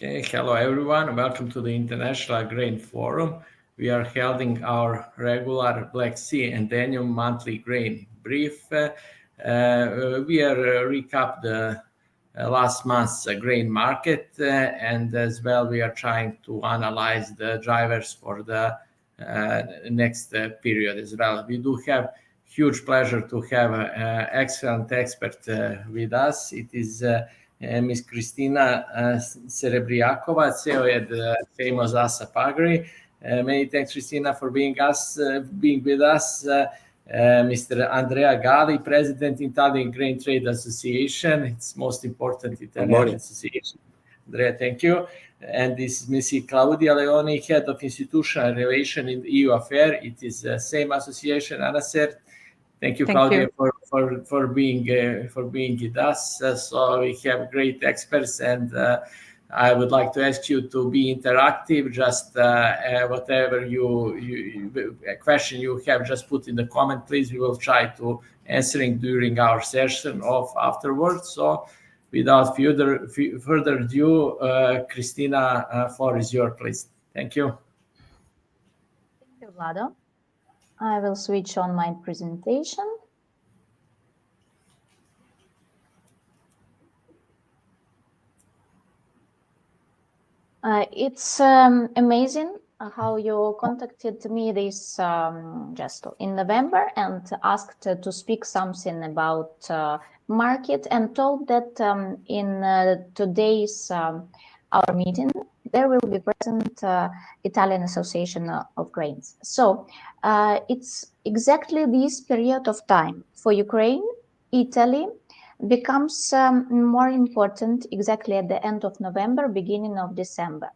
Okay, hello everyone. Welcome to the International Grain Forum. We are holding our regular Black Sea and Danube monthly grain brief. We are recap the last month's grain market, and as well we are trying to analyze the drivers for the next period as well. We do have huge pleasure to have an excellent expert with us. It is Ms. Christina Serebriakova, CEO at the famous Agri. Many thanks, Christina, for being with us. Mr. Andrea Galli, President, Italian Grain Trade Association. It's most important Italian association. Andrea, thank you. And this is Ms. Claudia Leoni, Head of Institutional Relations in EU Affairs. It is the same association, Anacer. Thank you, Claudia, for being with us. So we have great experts, and I would like to ask you to be interactive. Just whatever question you have, just put in the comment, please. We will try to answering during our session of afterwards. So, without further ado, Christina, floor is yours, please. Thank you. Thank you, Vlado. I will switch on my presentation. It's amazing how you contacted me this just in November and asked to speak something about market, and told that in today's our meeting there will be present Italian Association of Grains. So it's exactly this period of time for Ukraine, Italy becomes more important exactly at the end of November, beginning of December,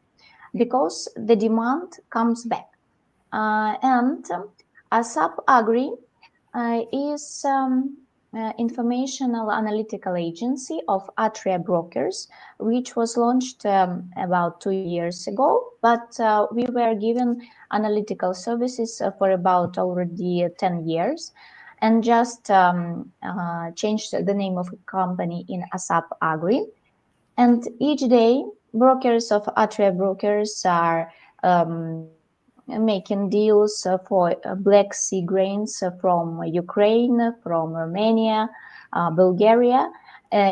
because the demand comes back. And Agri is informational analytical agency of Atria brokers, which was launched about 2 years ago, but we were given analytical services for about already 10 years, and just changed the name of the company in ASAP Agri. And each day, brokers of Atria brokers are making deals for Black Sea grains from Ukraine, from Romania, Bulgaria,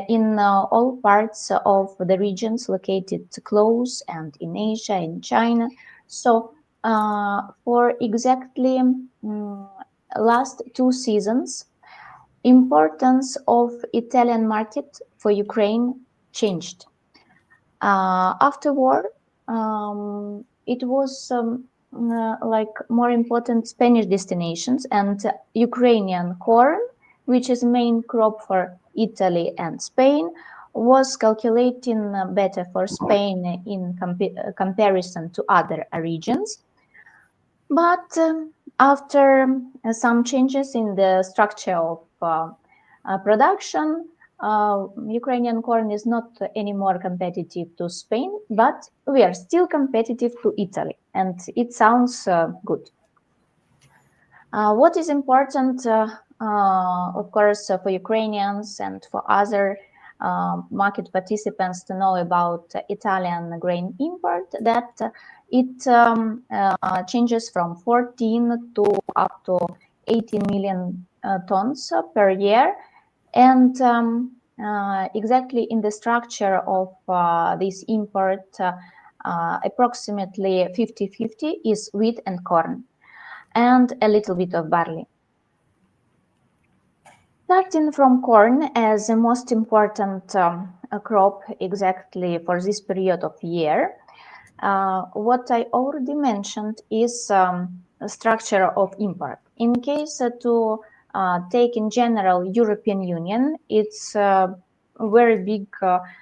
in all parts of the regions located close, and in Asia, in China. So for exactly last 2 seasons, importance of Italian market for Ukraine changed. After war, it was like more important Spanish destinations, and Ukrainian corn, which is main crop for Italy and Spain, was calculating better for Spain in comparison to other regions. But after some changes in the structure of production, Ukrainian corn is not anymore competitive to Spain, but we are still competitive to Italy, and it sounds good. What is important, of course, for Ukrainians and for other market participants to know about Italian grain import, that it changes from 14 to up to 18 million tons per year. And exactly in the structure of this import, approximately 50-50 is wheat and corn, and a little bit of barley. Starting from corn as the most important crop exactly for this period of year, what I already mentioned is a structure of import. In case to take in general European Union, it's very big,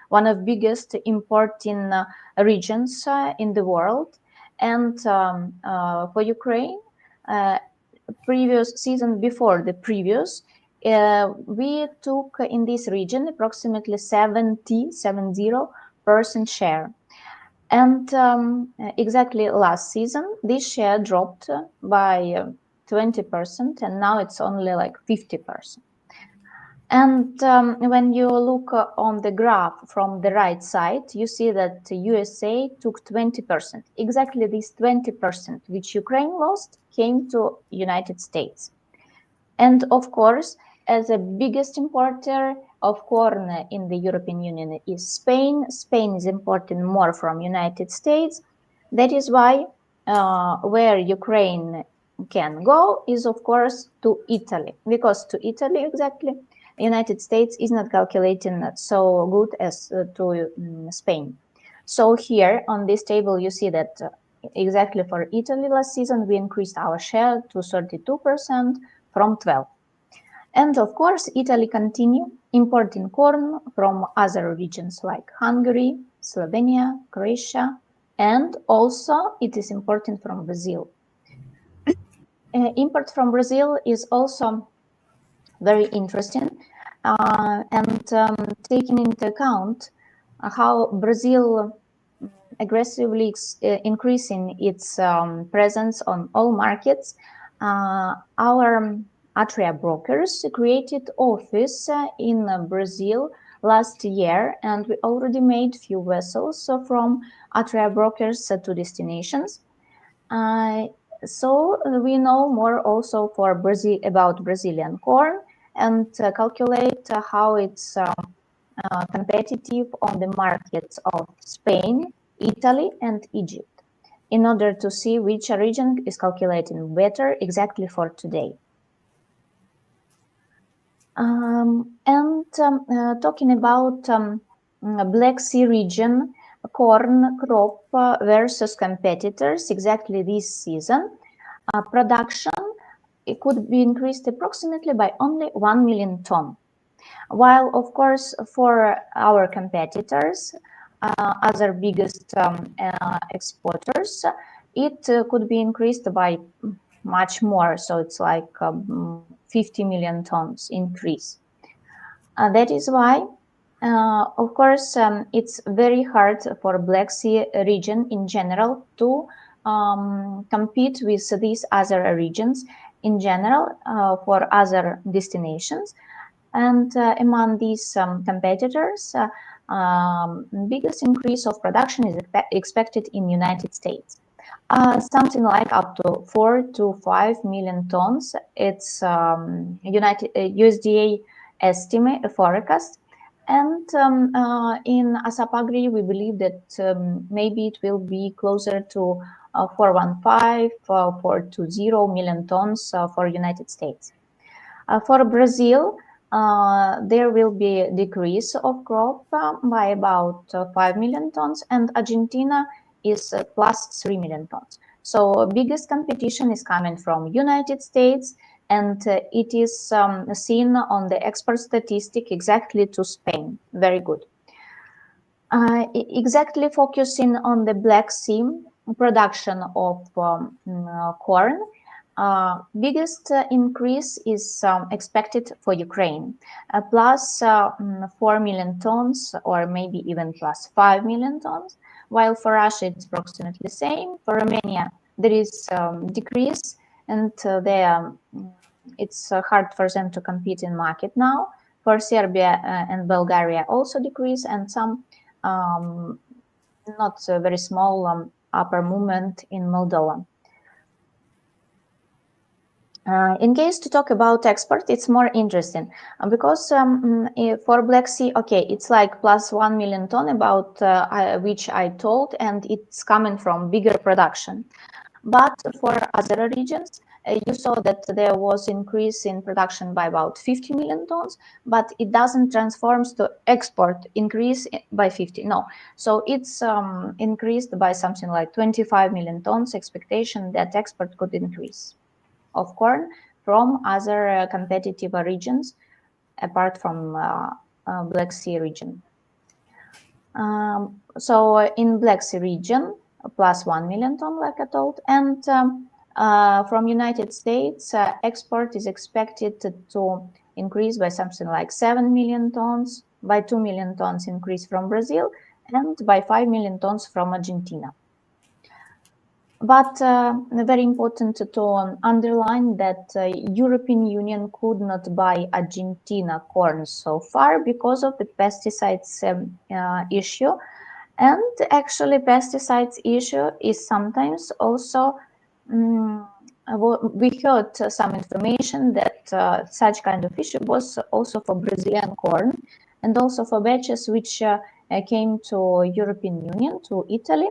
one of biggest importing regions in the world. And for Ukraine, previous season before the previous, we took in this region approximately 70% share. And exactly last season, this share dropped by 20%, and now it's only like 50%. And when you look on the graph from the right side, you see that the USA took 20%. Exactly this 20% which Ukraine lost came to United States. And of course, as the biggest importer of corn in the European Union is Spain. Spain is importing more from United States. That is why where Ukraine can go is, of course, to Italy, because to Italy exactly United States is not calculating so good as to Spain. So here on this table you see that exactly for Italy last season we increased our share to 32% from 12%. And of course Italy continue importing corn from other regions like Hungary, Slovenia, Croatia, and also it is importing from Brazil. Import from Brazil is also very interesting, and taking into account how Brazil aggressively increasing its presence on all markets, our Agri brokers created office in Brazil last year, and we already made few vessels from Agri brokers to destinations. So we know more also for Brazil about Brazilian corn and calculate how it's competitive on the markets of Spain, Italy, and Egypt, in order to see which region is calculating better exactly for today. Talking about Black Sea region corn crop versus competitors exactly this season, production it could be increased approximately by only 1 million ton. While of course for our competitors, other biggest exporters, it could be increased by much more. So it's like 50 million tons increase. That is why, of course, it's very hard for Black Sea region in general to compete with these other regions in general for other destinations. And among these competitors, biggest increase of production is expected in United States. Something like up to 4 to 5 million tons. It's USDA estimate, a forecast. And in ASAP Agri, we believe that maybe it will be closer to 415, 420 million tons for United States. For Brazil, there will be a decrease of crop by about 5 million tons, and Argentina is plus 3 million tons. So biggest competition is coming from United States, and it is seen on the export statistic exactly to Spain. Very good. Exactly focusing on the Black Sea production of corn, biggest increase is expected for Ukraine, plus 4 million tons, or maybe even plus 5 million tons, while for Russia it's approximately the same. For Romania there is decrease, and it's hard for them to compete in market now. For Serbia and Bulgaria also decrease, and some not very small upper movement in Moldova. In case to talk about export, it's more interesting because for Black Sea, okay, it's like plus 1 million ton about which I told, and it's coming from bigger production. But for other regions, you saw that there was increase in production by about 50 million tons, but it doesn't transform to export increase by 50. No, so it's increased by something like 25 million tons expectation that export could increase of corn from other competitive regions apart from Black Sea region. So in Black Sea region, plus 1 million ton, like I told, and from United States, export is expected to increase by something like 7 million tons, by 2 million tons increase from Brazil, and by 5 million tons from Argentina. But very important to underline that European Union could not buy Argentina corn so far because of the pesticides issue. And actually, pesticides issue is sometimes also, we heard some information that such kind of issue was also for Brazilian corn and also for batches which came to European Union, to Italy.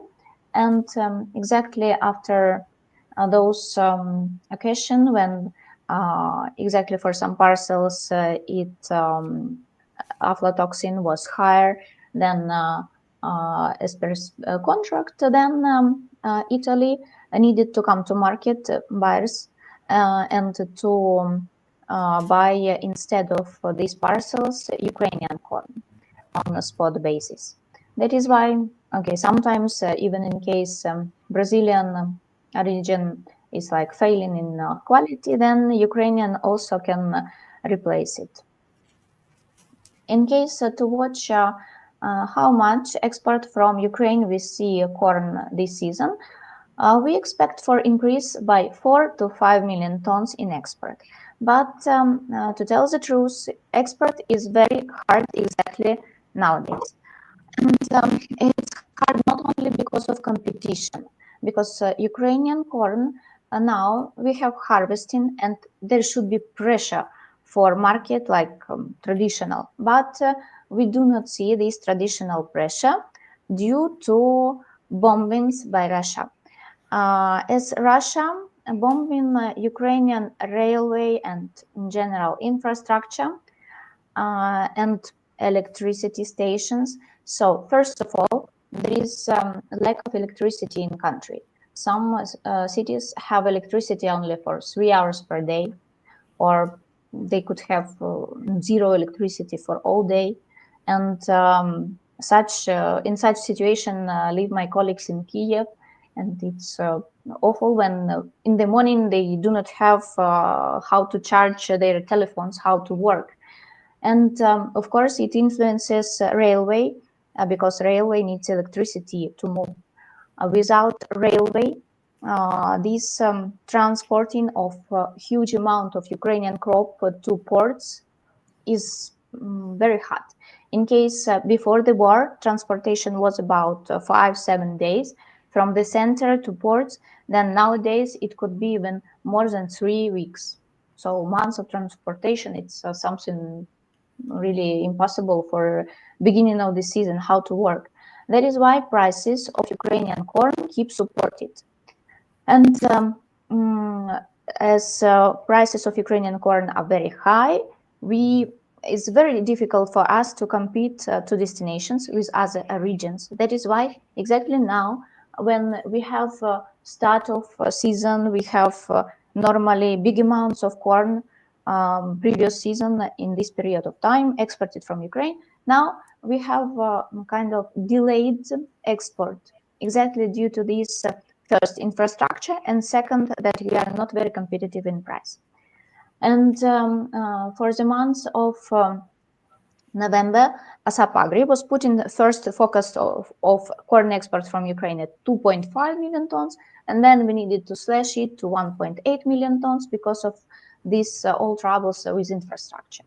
And exactly after those occasion when exactly for some parcels aflatoxin was higher than as per contract, then Italy needed to come to market buyers and to buy instead of these parcels Ukrainian corn on a spot basis. That is why, okay, sometimes even in case Brazilian region is like failing in quality, then Ukrainian also can replace it. In case to watch how much export from Ukraine we see corn this season, we expect for increase by 4 to 5 million tons in export. But to tell the truth, export is very hard exactly nowadays. And it's hard not only because of competition, because Ukrainian corn now we have harvesting and there should be pressure for market like traditional, but we do not see this traditional pressure due to bombings by Russia. As Russia bombing Ukrainian railway and in general infrastructure and electricity stations. So first of all, there is lack of electricity in country. Some cities have electricity only for 3 hours per day, or they could have zero electricity for all day. And in such situation live my colleagues in Kiev, and it's awful when in the morning they do not have how to charge their telephones, how to work. And of course, it influences railway because railway needs electricity to move. Without railway, this transporting of huge amount of Ukrainian crop to ports is very hard. In case before the war, transportation was about 5-7 days from the center to ports. Then nowadays it could be even more than 3 weeks. So months of transportation, it's something really impossible for beginning of the season how to work. That is why prices of Ukrainian corn keep supported. And as prices of Ukrainian corn are very high, it's very difficult for us to compete to destinations with other regions. That is why exactly now, when we have start of season, we have normally big amounts of corn previous season in this period of time exported from Ukraine. Now we have kind of delayed export exactly due to this first infrastructure, and second that we are not very competitive in price. And for the month of November, ASAP Agri was putting the first focus of corn export from Ukraine at 2.5 million tons, and then we needed to slash it to 1.8 million tons because of these all troubles with infrastructure.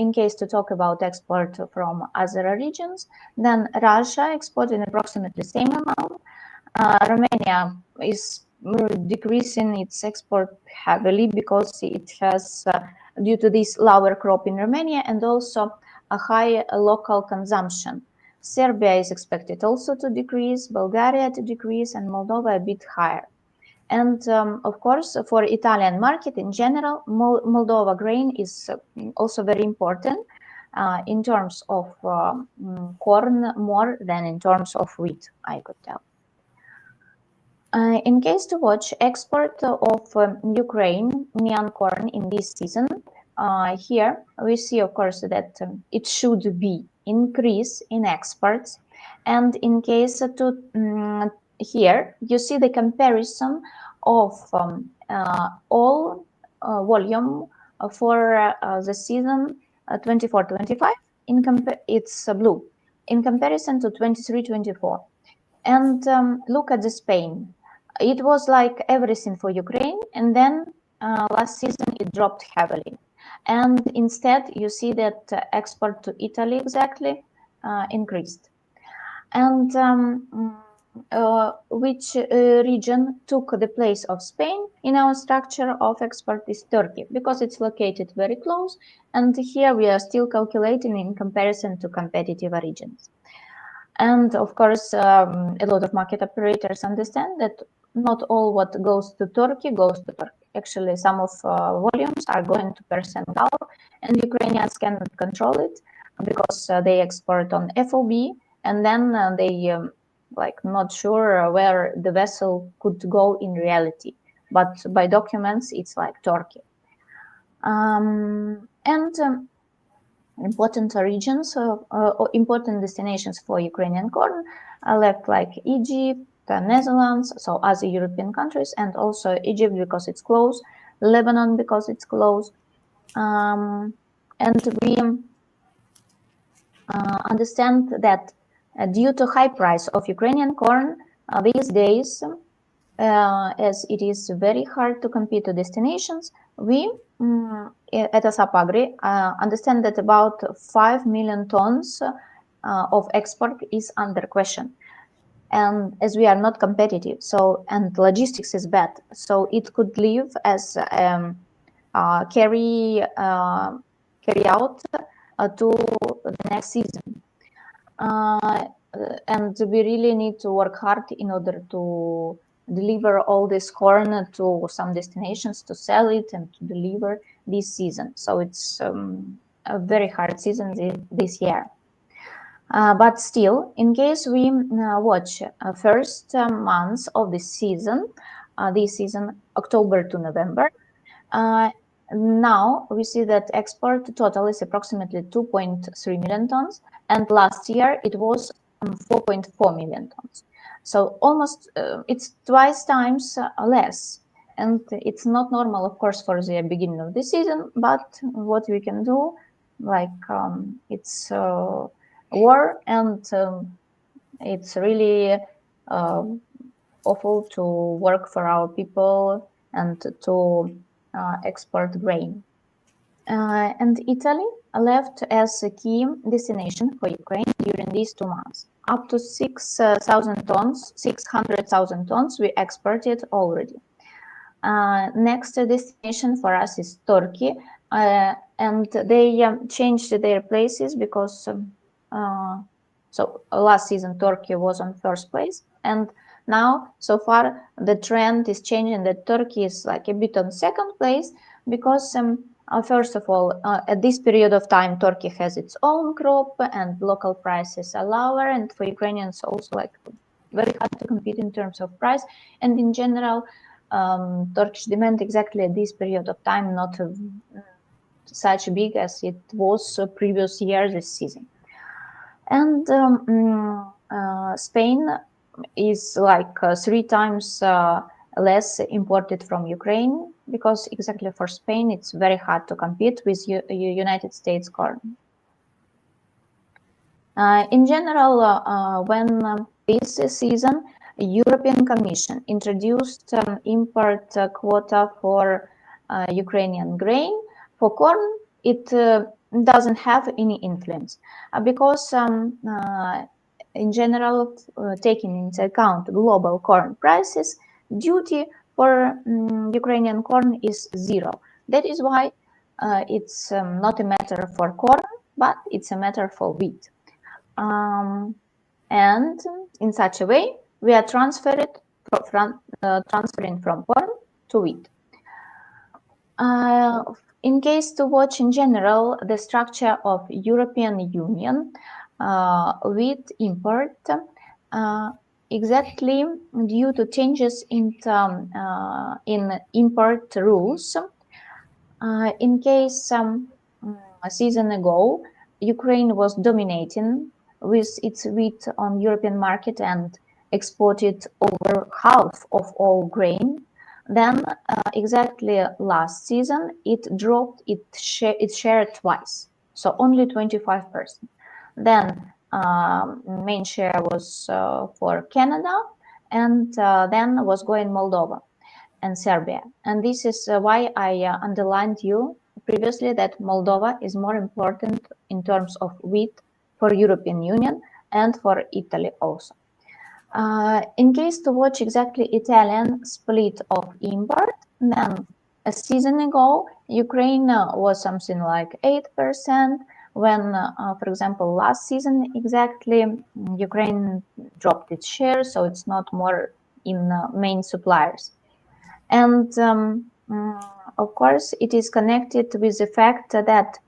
In case to talk about export from other regions, then Russia exported approximately the same amount. Romania is decreasing its export heavily because it has, due to this lower crop in Romania and also a high local consumption. Serbia is expected also to decrease, Bulgaria to decrease, and Moldova a bit higher. And of course, for Italian market in general, Moldova grain is also very important in terms of corn more than in terms of wheat, I could tell. In case to watch export of Ukrainian corn in this season, here we see, of course, that it should be increase in exports. And in case to here, you see the comparison of all volume for the season 24-25. It's blue in comparison to 23-24. And look at the Spain. It was like everything for Ukraine, and then last season it dropped heavily. And instead, you see that export to Italy exactly increased. And which region took the place of Spain in our structure of export is Turkey, because it's located very close. And here we are still calculating in comparison to competitive regions. And of course, a lot of market operators understand that not all what goes to Turkey goes to Turkey. Actually, some of volumes are going to Persian Gulf, and Ukrainians cannot control it because they export on FOB, and then they like not sure where the vessel could go in reality. But by documents, it's like Turkey. Important regions, important destinations for Ukrainian corn are left, like Egypt, Netherlands, so other European countries, and also Egypt because it's close, Lebanon because it's close. And we understand that due to high price of Ukrainian corn these days, as it is very hard to compete to destinations, we at ASAP Agri understand that about 5 million tons of export is under question. And as we are not competitive, so and logistics is bad, so it could leave as carry out to the next season. And we really need to work hard in order to deliver all this corn to some destinations, to sell it and to deliver this season. So it's a very hard season this year. But still, in case we watch first months of this season, October to November, now we see that export total is approximately 2.3 million tons, and last year it was 4.4 million tons. So almost it's twice times less, and it's not normal, of course, for the beginning of the season. But what we can do, like it's war, and it's really awful to work for our people and to export grain. And Italy left as a key destination for Ukraine during these 2 months. Up to 6,000 tons, 600,000 tons we exported already. Next destination for us is Turkey, and they changed their places because so last season Turkey was on first place, and now so far the trend is changing that Turkey is like a bit on second place because first of all, at this period of time, Turkey has its own crop and local prices are lower, and for Ukrainians also like very hard to compete in terms of price. And in general, Turkish demand exactly at this period of time not such big as it was previous year this season. And Spain is like 3 times less imported from Ukraine, because exactly for Spain it's very hard to compete with United States corn. In general, when this season European Commission introduced import quota for Ukrainian grain, for corn it doesn't have any influence because in general, taking into account global corn prices, duty for Ukrainian corn is 0. That is why it's not a matter for corn, but it's a matter for wheat. And in such a way, we are transferring from corn to wheat. In case to watch in general the structure of European Union wheat import, exactly due to changes in import rules. In case a season ago, Ukraine was dominating with its wheat on European market and exported over half of all grain. Then exactly last season, it dropped its share twice, so only 25%. Then Main share was for Canada, and then was going Moldova and Serbia. And this is why I underlined you previously that Moldova is more important in terms of wheat for European Union and for Italy also. In case to watch exactly Italian split of import, then a season ago, Ukraine was something like 8%, when, for example, last season exactly, Ukraine dropped its share, so it's not more in main suppliers. And of course, it is connected with the fact that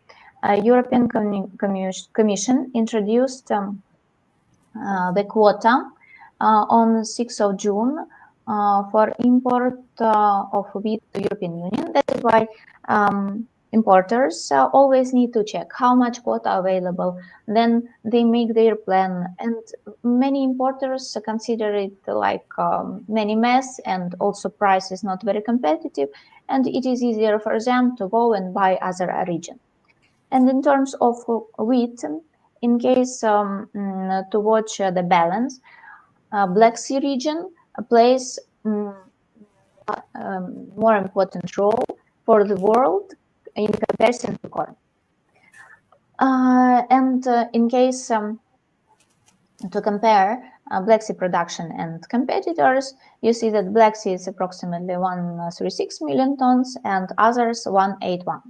European Commission introduced the quota on 6th of June for import of wheat to European Union. That is why importers always need to check how much quota available. Then they make their plan, and many importers consider it like many mess, and also price is not very competitive, and it is easier for them to go and buy other region. And in terms of wheat, in case to watch the balance, Black Sea region plays more important role for the world in comparison to corn. And in case to compare Black Sea production and competitors, you see that Black Sea is approximately 136 million tons and others 181.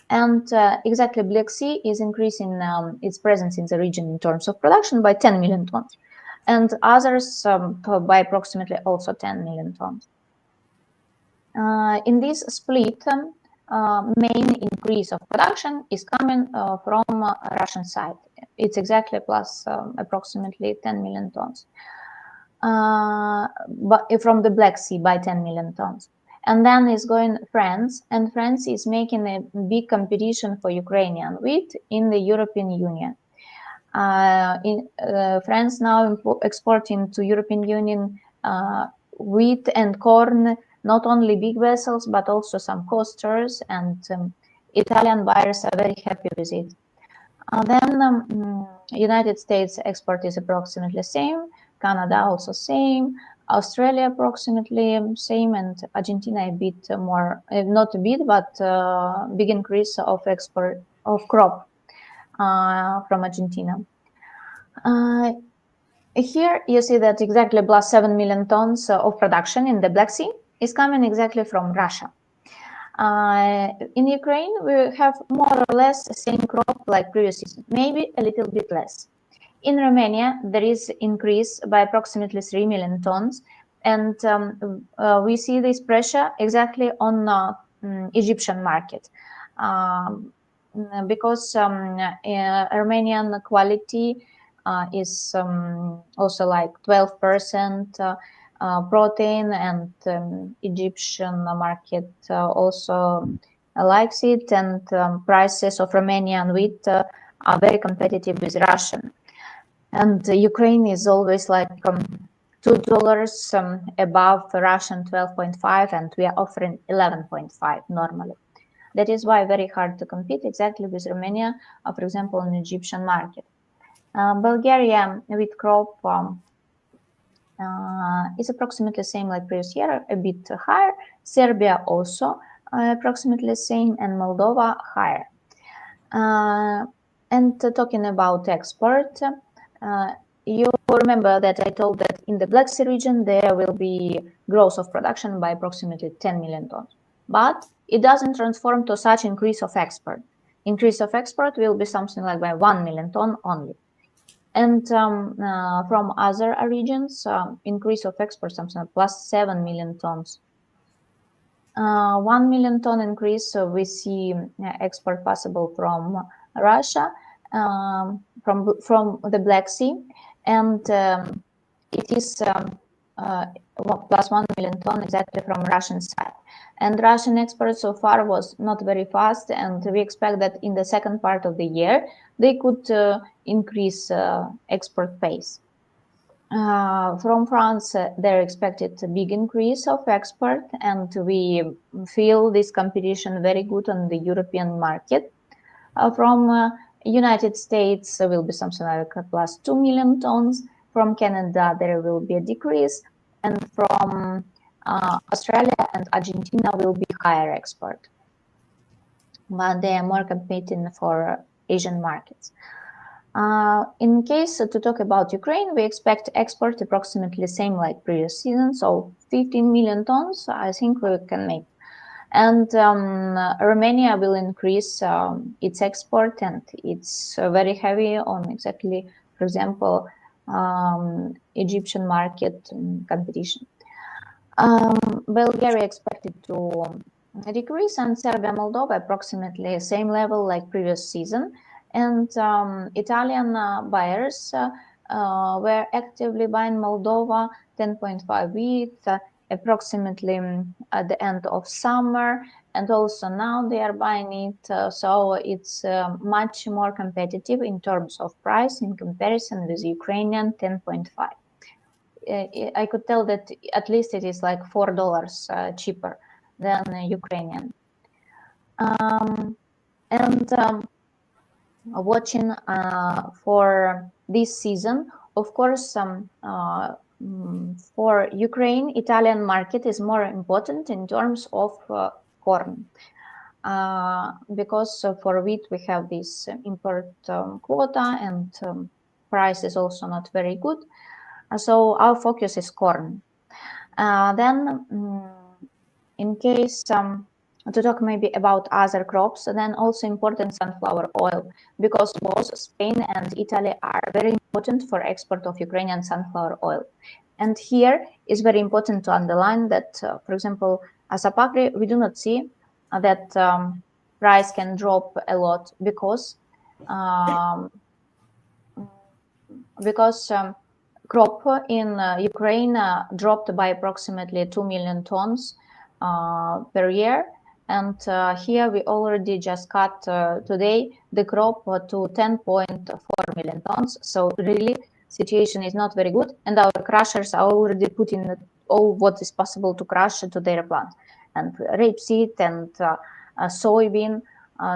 And exactly Black Sea is increasing its presence in the region in terms of production by 10 million tons. And others by approximately also 10 million tons. In this split, main increase of production is coming from Russian side. It's exactly plus approximately 10 million tons. But from the Black Sea by 10 million tons. And then is going France, and France is making a big competition for Ukrainian wheat in the European Union. France now exporting to European Union wheat and corn, not only big vessels, but also some coasters, and Italian buyers are very happy with it. Then United States export is approximately same, Canada also same, Australia approximately same, and Argentina a bit more, not a bit, but big increase of export of crop from Argentina. Here you see that exactly plus 7 million tons of production in the Black Sea is coming exactly from Russia. In Ukraine, we have more or less the same crop like previous season, maybe a little bit less. In Romania, there is increase by approximately 3 million tons, and we see this pressure exactly on Egyptian market because Romanian quality is also like 12% protein, and Egyptian market also likes it, and prices of Romanian wheat are very competitive with Russian. And Ukraine is always like $2 above Russian 12.5, and we are offering 11.5 normally. That is why very hard to compete exactly with Romania, for example, in the Egyptian market. Bulgaria wheat crop is approximately same like previous year, a bit higher. Serbia also approximately same, and Moldova higher. And talking about export, you remember that I told that in the Black Sea region there will be growth of production by approximately 10 million tons. But it doesn't transform to such increase of export. Increase of export will be something like by 1 million ton only. And from other regions, increase of export something like plus 7 million tons. 1 million ton increase, so we see export possible from Russia, from the Black Sea, and it is plus 1 million ton exactly from Russian side. And Russian export so far was not very fast, and we expect that in the second part of the year they could increase export pace. From France, they're expected a big increase of export, and we feel this competition very good on the European market. From United States will be something like plus 2 million tons. From Canada, there will be a decrease. And from Australia and Argentina will be higher export. But they are more competing for Asian markets. In case to talk about Ukraine, we expect export approximately same like previous season. So 15 million tons, I think we can make. And Romania will increase its export, and it's very heavy on exactly, for example, Egyptian market competition. Bulgaria expected to decrease, and Serbia, Moldova approximately same level like previous season. And Italian buyers were actively buying Moldova 10.5 wheat approximately at the end of summer, and also now they are buying it, so it's much more competitive in terms of price in comparison with Ukrainian 10.5. I could tell that at least it is like $4 cheaper than Ukrainian. Watching for this season, of course, for Ukraine, Italian market is more important in terms of corn, because for wheat we have this import quota, and price is also not very good. So our focus is corn. Then, in case to talk maybe about other crops, then also important sunflower oil, because both Spain and Italy are very important for export of Ukrainian sunflower oil. And here is very important to underline that, for example, as a Agri, we do not see that price can drop a lot because crop in Ukraine dropped by approximately 2 million tons per year. And here we already just cut today the crop to 10.4 million tons. So really situation is not very good. And our crushers are already putting all what is possible to crush to their plants. And rapeseed and soybean.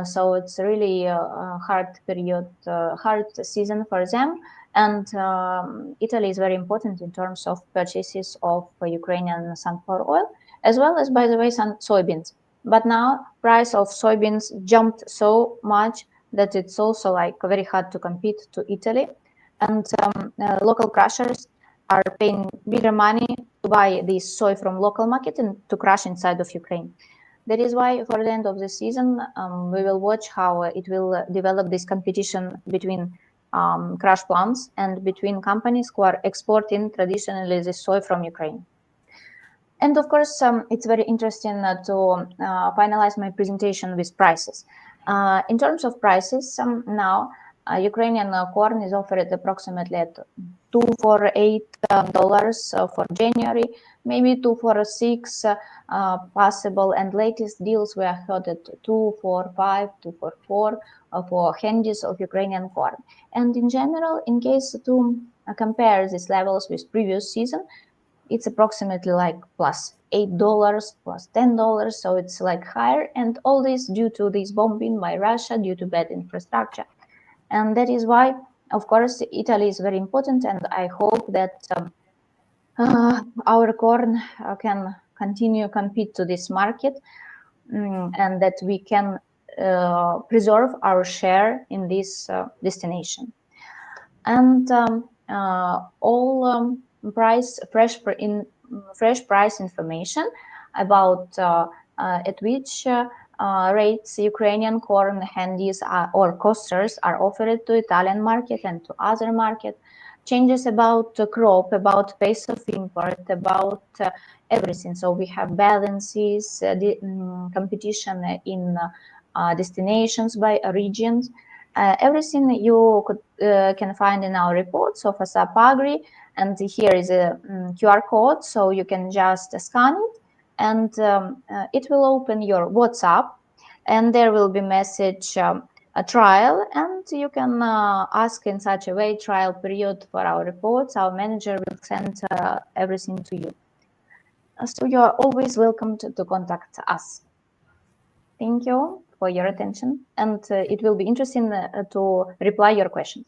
So it's really a hard period, hard season for them. And Italy is very important in terms of purchases of Ukrainian sunflower oil, as well as, by the way, some soybeans. But now price of soybeans jumped so much that it's also like very hard to compete to Italy. And local crushers are paying bigger money to buy this soy from local market and to crush inside of Ukraine. That is why for the end of the season, we will watch how it will develop this competition between crush plants and between companies who are exporting traditionally the soy from Ukraine. And of course, it's very interesting to finalize my presentation with prices. In terms of prices, now Ukrainian corn is offered approximately at $248 for January, maybe $246 possible, and latest deals were held at $245, $244 for handies of Ukrainian corn. And in general, in case to compare these levels with previous season, it's approximately like plus $8, plus $10, so it's like higher, and all this due to this bombing by Russia, due to bad infrastructure. And that is why, of course, Italy is very important, and I hope that our corn can continue compete to this market, and that we can preserve our share in this destination. And all fresh price information about at which rates Ukrainian corn handies or costers are offered to Italian market and to other market, changes about crop, about pace of import, about everything. So we have balances, competition in destinations by regions, everything you can find in our reports of ASAP Agri. And here is a QR code, so you can just scan it, and it will open your WhatsApp, and there will be message a trial, and you can ask in such a way trial period for our reports. Our manager will send everything to you. So you are always welcome to contact us. Thank you for your attention, and it will be interesting to reply your questions.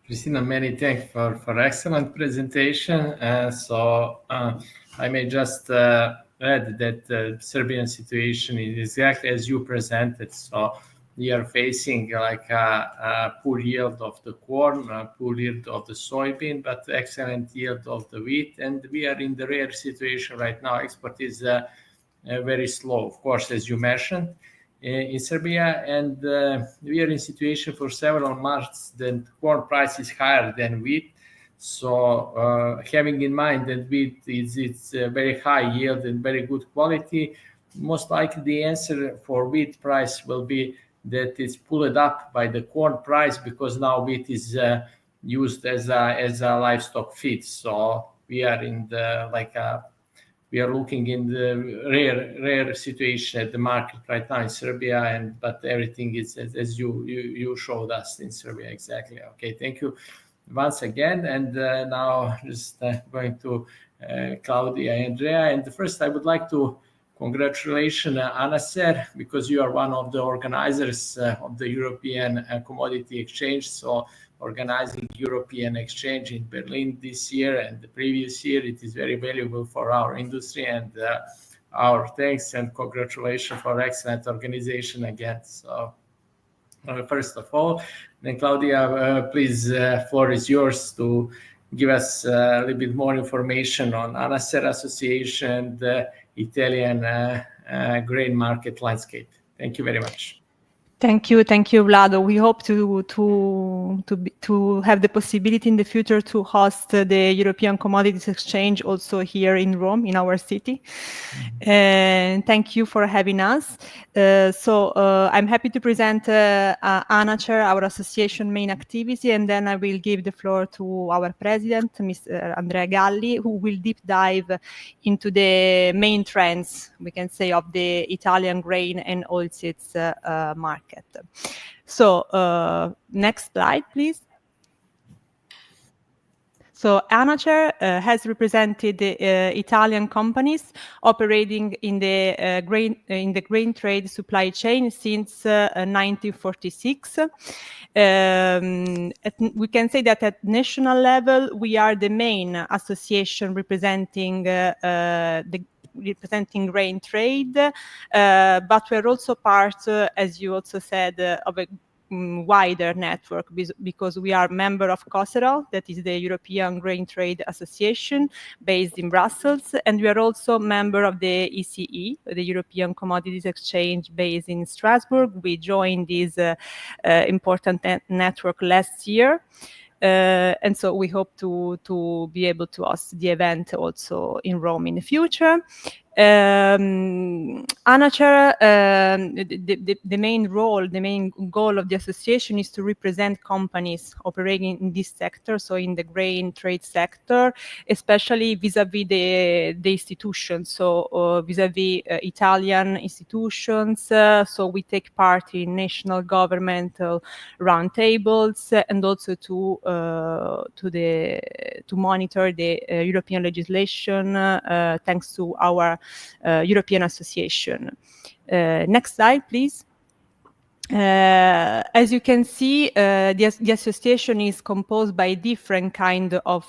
Christina, many thanks for excellent presentation. I may just add that Serbian situation is exactly as you presented. So we are facing like a poor yield of the corn, a poor yield of the soybean, but excellent yield of the wheat. And we are in the rare situation right now. Export is very slow, of course, as you mentioned, in Serbia. And we are in situation for several months that corn price is higher than wheat. So having in mind that wheat it's very high yield and very good quality, most likely the answer for wheat price will be that it's pulled up by the corn price, because now wheat is used as a livestock feed. So we are in the we are looking in the rare situation at the market right now in Serbia, but everything is as you showed us in Serbia exactly. Okay, thank you once again. And now just going to Claudia and Andrea. And first I would like to congratulate Anacer, because you are one of the organizers of the European Commodity Exchange. So organizing European exchange in Berlin this year and the previous year, it is very valuable for our industry, and our thanks and congratulations for excellent organization again. So first of all, then Claudia, please, floor is yours to give us a little bit more information on Anacer Association, the Italian grain market landscape. Thank you very much. Thank you, Vlado. We hope to have the possibility in the future to host the European Commodities Exchange also here in Rome, in our city. And thank you for having us. I'm happy to present Anacer, our association main activity, and then I will give the floor to our president, Mr. Andrea Galli, who will deep dive into the main trends, we can say, of the Italian grain and oilseeds market. So next slide, please. So Anacer has represented Italian companies operating in the grain trade supply chain since 1946. We can say that at national level, we are the main association representing grain trade, but we're also part, as you also said, of a wider network, because we are member of COSERAL, that is the European Grain Trade Association based in Brussels, and we are also member of the ECE, the European Commodities Exchange based in Strasbourg. We joined this important network last year. And so we hope to be able to host the event also in Rome in the future. Anacer, the main goal of the association is to represent companies operating in this sector, so in the grain trade sector, especially vis-à-vis the institutions, so vis-à-vis Italian institutions. So we take part in national governmental roundtables, and also to monitor the European legislation thanks to our European Association. Next slide, please. As you can see, the association is composed by different kind of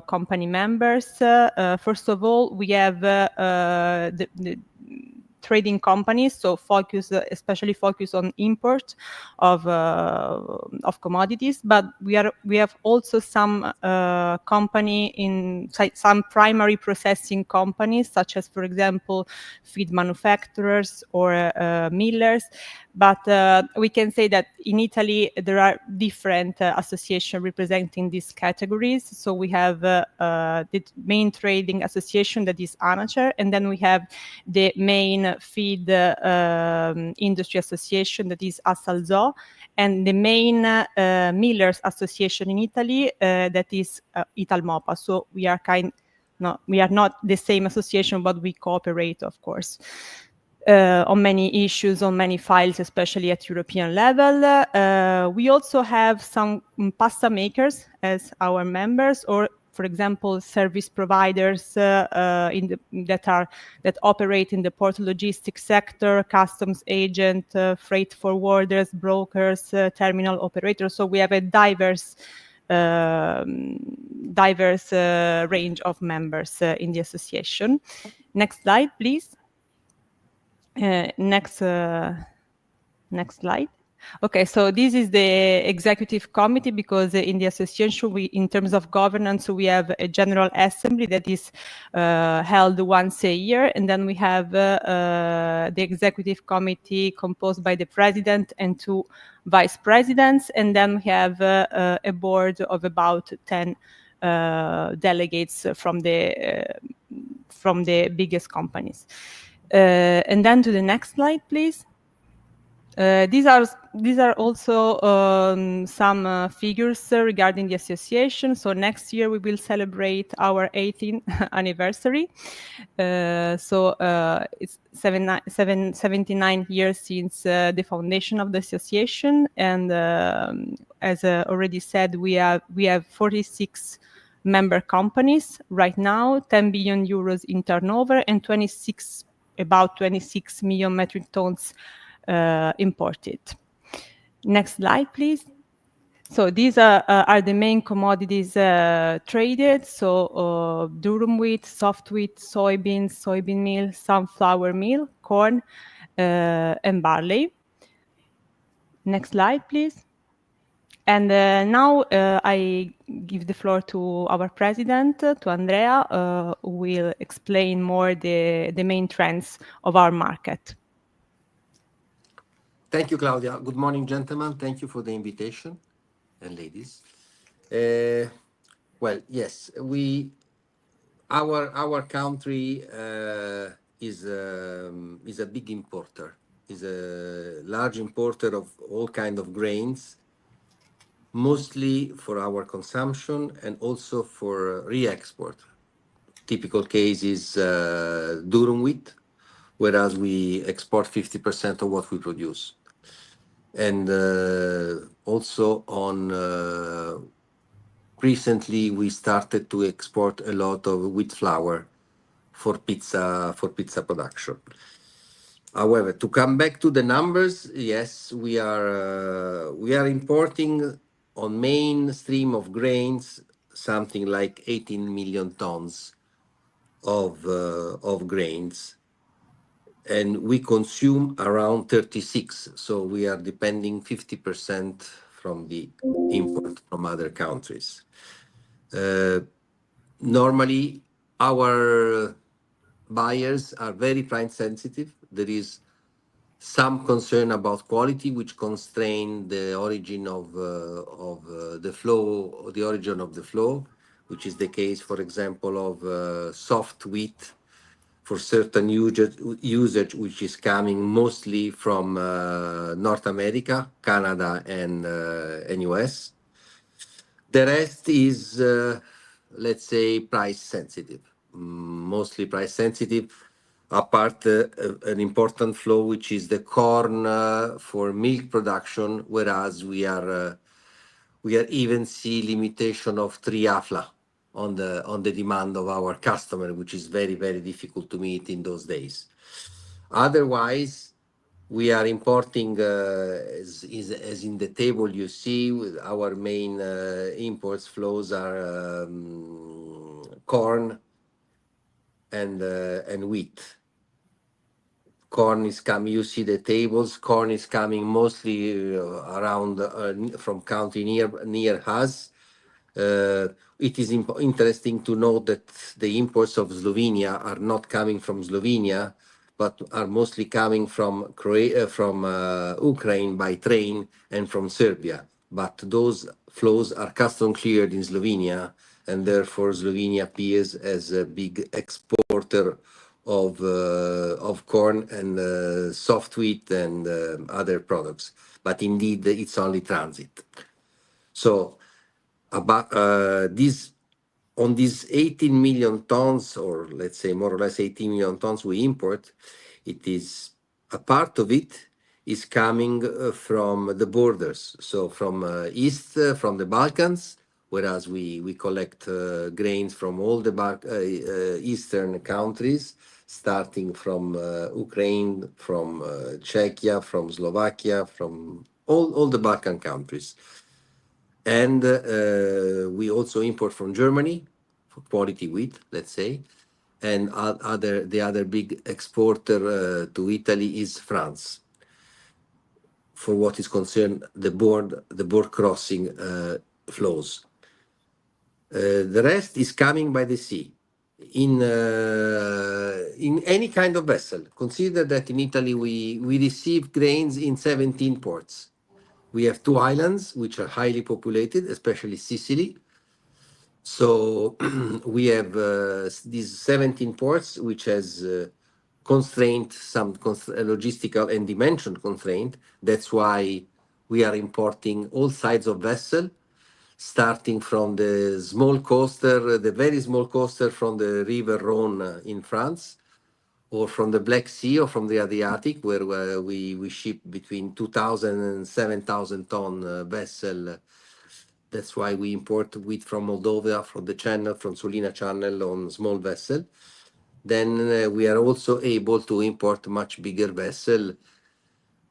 company members. First of all, we have the trading companies, so especially focus on import of commodities, but we have also some some primary processing companies, such as, for example, feed manufacturers or millers. But we can say that in Italy there are different associations representing these categories. So we have the main trading association, that is Anacer, and then we have the main feed industry association, that is Assalzo, and the main millers association in Italy, that is Italmopa. So we are not the same association, but we cooperate, of course, on many issues, on many files, especially at European level. We also have some pasta makers as our members, or for example, service providers that operate in the port logistics sector, customs agent, freight forwarders, brokers, terminal operators. So we have a diverse range of members in the association. Next slide, please. Next slide. Okay, so this is the executive committee, because in the association, in terms of governance, we have a general assembly that is held once a year, and then we have the executive committee composed by the president and 2 vice presidents, and then we have a board of about 10 delegates from the biggest companies. And then to the next slide, please. These are also some figures regarding the association. So next year we will celebrate our 18th anniversary. It's 79 years since the foundation of the association, and as already said, we have 46 member companies right now, 10 billion euros in turnover, and about 26 million metric tons imported. Next slide, please. So these are the main commodities traded. So durum wheat, soft wheat, soybean meal, sunflower meal, corn, and barley. Next slide, please. And now I give the floor to our president, to Andrea, who will explain more the main trends of our market. Thank you, Claudia. Good morning, gentlemen. Thank you for the invitation, and ladies. Well, yes, our country is a big importer, is a large importer of all kinds of grains, mostly for our consumption and also for re-export. Typical case is durum wheat, whereas we export 50% of what we produce. And also recently we started to export a lot of wheat flour for pizza production. However, to come back to the numbers, yes, we are importing on mainstream of grains something like 18 million tons of grains, and we consume around 36. So we are depending 50% from the import from other countries. Normally, our buyers are very price sensitive. There is some concern about quality, which constrain the origin of the flow, the origin of the flow, which is the case, for example, of soft wheat for certain usage, which is coming mostly from North America, Canada, and US. The rest is, let's say, price sensitive, mostly price sensitive. Apart an important flow, which is the corn for milk production, whereas we even see limitation of 3 afla on the demand of our customer, which is very, very difficult to meet in those days. Otherwise, we are importing, as in the table you see, with our main imports flows are corn and wheat. Corn is coming, you see the tables, corn is coming mostly around from country near us. It is interesting to note that the imports of Slovenia are not coming from Slovenia, but are mostly coming from Ukraine by train and from Serbia. But those flows are custom cleared in Slovenia, and therefore Slovenia appears as a big exporter of corn and soft wheat and other products. But indeed, it's only transit. So about on these 18 million tons, or let's say more or less 18 million tons we import, it is a part of it is coming from the borders. So from east, from the Balkans, whereas we collect grains from all the eastern countries, starting from Ukraine, from Czechia, from Slovakia, from all the Balkan countries. And we also import from Germany for quality wheat, let's say. And the other big exporter to Italy is France, for what is concerned the board crossing flows. The rest is coming by the sea in any kind of vessel. Consider that in Italy we receive grains in 17 ports. We have 2 islands which are highly populated, especially Sicily. So we have these 17 ports, which has constraint, some logistical and dimension constraint. That's why we are importing all sides of vessel, starting from the small coaster, the very small coaster from the river Rhone in France, or from the Black Sea or from the Adriatic, where we ship between 2,000 and 7,000 ton vessel. That's why we import wheat from Moldova, from the channel, from Sulina channel on small vessel. Then we are also able to import much bigger vessel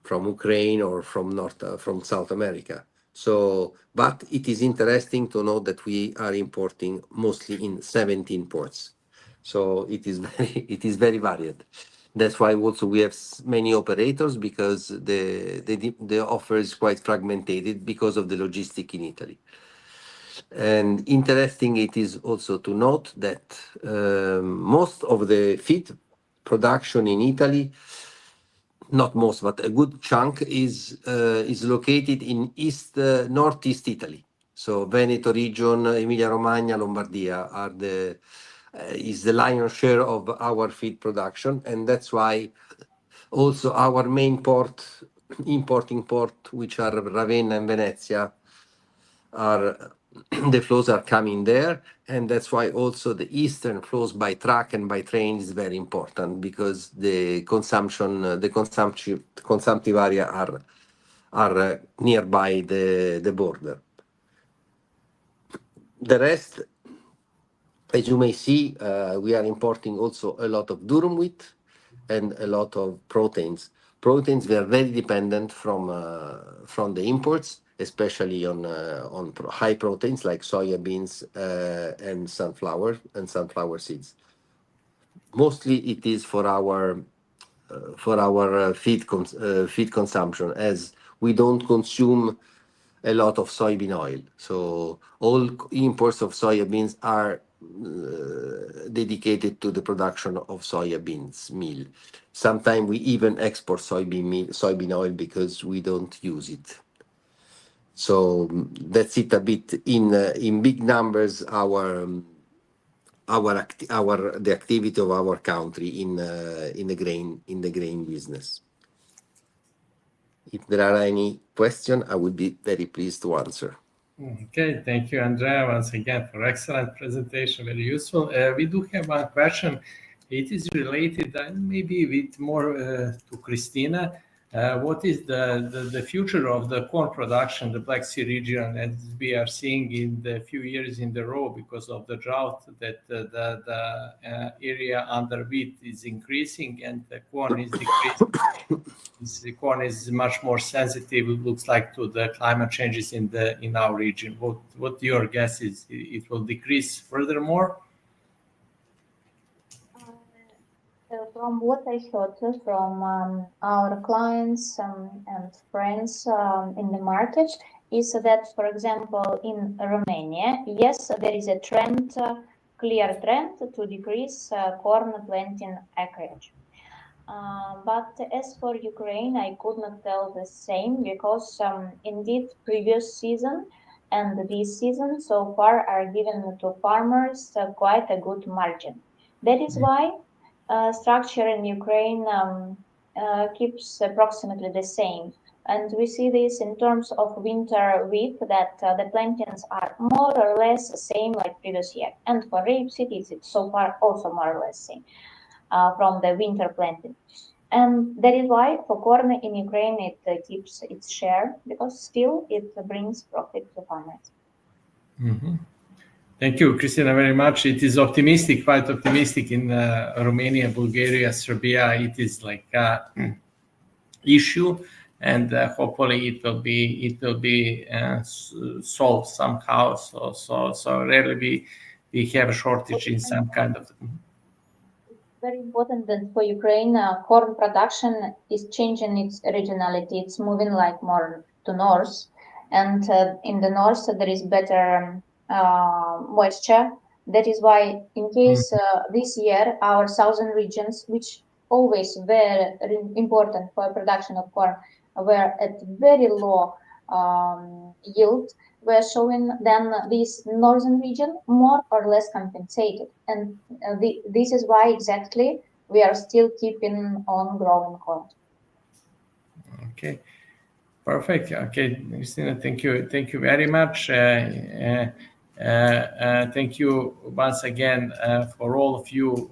from Ukraine or from South America. So, but it is interesting to know that we are importing mostly in 17 ports. So it is very varied. That's why also we have many operators, because the offer is quite fragmented because of the logistic in Italy. And interesting it is also to note that most of the feed production in Italy, not most, but a good chunk is located in northeast Italy. So Veneto region, Emilia-Romagna, Lombardia is the lion's share of our feed production, and that's why also our main importing port, which are Ravenna and Venezia, the flows are coming there, and that's why also the eastern flows by truck and by train is very important, because the consumptive area are nearby the border. The rest, as you may see, we are importing also a lot of durum wheat and a lot of proteins. Proteins, we are very dependent from the imports, especially on high proteins like soya beans and sunflower seeds. Mostly it is for our feed consumption, as we don't consume a lot of soybean oil. So all imports of soya beans are dedicated to the production of soya beans meal. Sometimes we even export soybean oil because we don't use it. So that's it a bit in big numbers. The activity of our country in the grain business. If there are any questions, I would be very pleased to answer. Okay, thank you, Andrea, once again for excellent presentation, very useful. We do have one question. It is related maybe a bit more to Christina. What is the future of the corn production, the Black Sea region, as we are seeing in the few years in the row because of the drought, that the area under wheat is increasing and the corn is decreasing? The corn is much more sensitive, it looks like, to the climate changes in our region. What your guess is? It will decrease furthermore? From what I heard from our clients and friends in the market, is that, for example, in Romania, yes, there is a trend, clear trend to decrease corn planting acreage. But as for Ukraine, I could not tell the same, because indeed previous season and this season so far are given to farmers quite a good margin. That is why structure in Ukraine keeps approximately the same. And we see this in terms of winter wheat, that the plantings are more or less the same like previous year. And for rapeseed, it's so far also more or less same from the winter planting. And that is why for corn in Ukraine it keeps its share, because still it brings profit to farmers. Thank you, Christina, very much. It is optimistic, quite optimistic in Romania, Bulgaria, Serbia. It is like issue, and hopefully it will be solved somehow. So really we have a shortage in some kind of. Very important that for Ukraine, corn production is changing its regionality. It's moving like more to north, and in the north there is better moisture. That is why, in case this year our southern regions, which always very important for production of corn, were at very low yield, were showing then this northern region more or less compensated, and this is why exactly we are still keeping on growing corn. Okay, perfect. Okay, Christina, thank you very much. Thank you once again for all of you,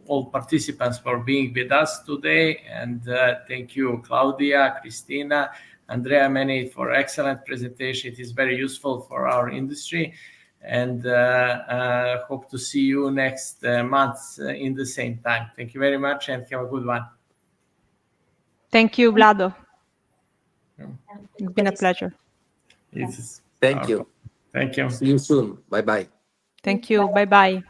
all participants, for being with us today, and thank you, Claudia, Christina, Andrea, many for excellent presentation. It is very useful for our industry, and hope to see you next month in the same time. Thank you very much, and have a good one. Thank you, Vlado. It's been a pleasure. Thank you. Thank you. See you soon. Bye-bye. Thank you. Bye-bye.